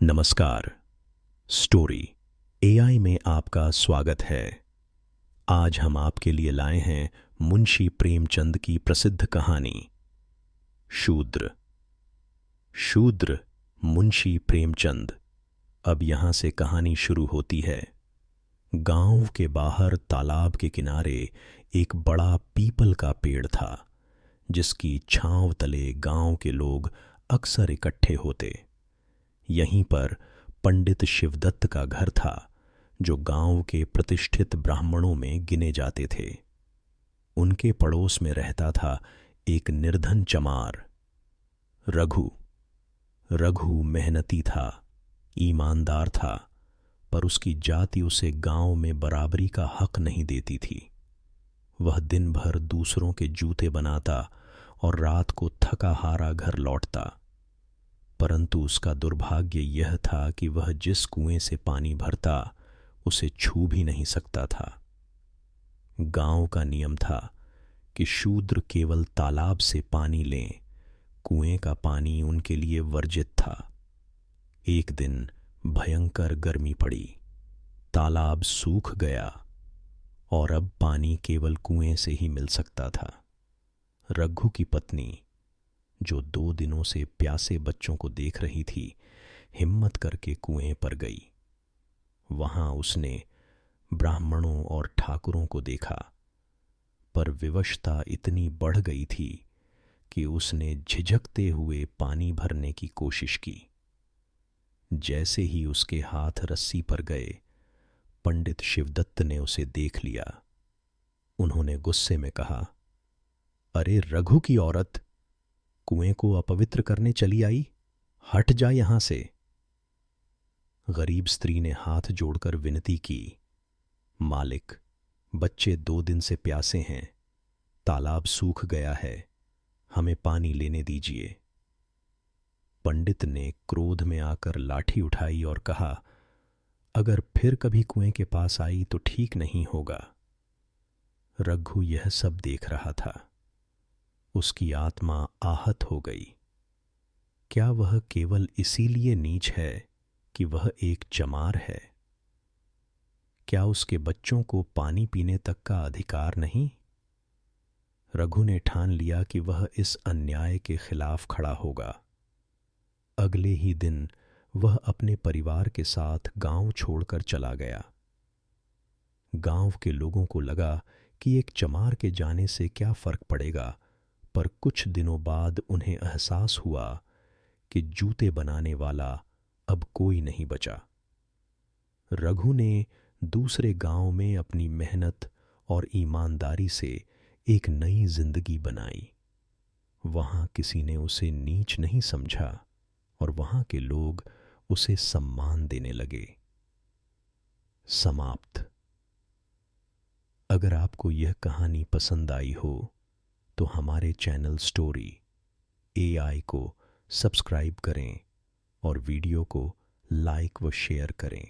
नमस्कार। Story AI में आपका स्वागत है। आज हम आपके लिए लाए हैं मुंशी प्रेमचंद की प्रसिद्ध कहानी शूद्र। शूद्र मुंशी प्रेमचंद। अब यहां से कहानी शुरू होती है। गांव के बाहर तालाब के किनारे एक बड़ा पीपल का पेड़ था, जिसकी छांव तले गांव के लोग अक्सर इकट्ठे होते। यहीं पर पंडित शिवदत्त का घर था, जो गांव के प्रतिष्ठित ब्राह्मणों में गिने जाते थे। उनके पड़ोस में रहता था एक निर्धन चमार, रघु। रघु मेहनती था, ईमानदार था, पर उसकी जाति उसे गांव में बराबरी का हक नहीं देती थी। वह दिन भर दूसरों के जूते बनाता और रात को थका हारा घर लौटता। परंतु उसका दुर्भाग्य यह था कि वह जिस कुएं से पानी भरता उसे छू भी नहीं सकता था। गांव का नियम था कि शूद्र केवल तालाब से पानी लें, कुएं का पानी उनके लिए वर्जित था। एक दिन भयंकर गर्मी पड़ी, तालाब सूख गया और अब पानी केवल कुएं से ही मिल सकता था। रघु की पत्नी, जो 2 दिनों से प्यासे बच्चों को देख रही थी, हिम्मत करके कुएं पर गई। वहां उसने ब्राह्मणों और ठाकुरों को देखा, पर विवशता इतनी बढ़ गई थी कि उसने झिझकते हुए पानी भरने की कोशिश की। जैसे ही उसके हाथ रस्सी पर गए, पंडित शिवदत्त ने उसे देख लिया। उन्होंने गुस्से में कहा, अरे रघु की औरत, कुएं को अपवित्र करने चली आई, हट जा यहां से। गरीब स्त्री ने हाथ जोड़कर विनती की, मालिक, बच्चे 2 दिन से प्यासे हैं, तालाब सूख गया है, हमें पानी लेने दीजिए। पंडित ने क्रोध में आकर लाठी उठाई और कहा, अगर फिर कभी कुएं के पास आई तो ठीक नहीं होगा। रघु यह सब देख रहा था। उसकी आत्मा आहत हो गई। क्या वह केवल इसीलिए नीच है कि वह एक चमार है? क्या उसके बच्चों को पानी पीने तक का अधिकार नहीं? रघु ने ठान लिया कि वह इस अन्याय के खिलाफ खड़ा होगा। अगले ही दिन वह अपने परिवार के साथ गांव छोड़कर चला गया। गांव के लोगों को लगा कि एक चमार के जाने से क्या फर्क पड़ेगा, पर कुछ दिनों बाद उन्हें एहसास हुआ कि जूते बनाने वाला अब कोई नहीं बचा। रघु ने दूसरे गांव में अपनी मेहनत और ईमानदारी से एक नई जिंदगी बनाई। वहां किसी ने उसे नीच नहीं समझा और वहां के लोग उसे सम्मान देने लगे। समाप्त। अगर आपको यह कहानी पसंद आई हो तो हमारे चैनल स्टोरी एआई को सब्सक्राइब करें और वीडियो को लाइक व शेयर करें।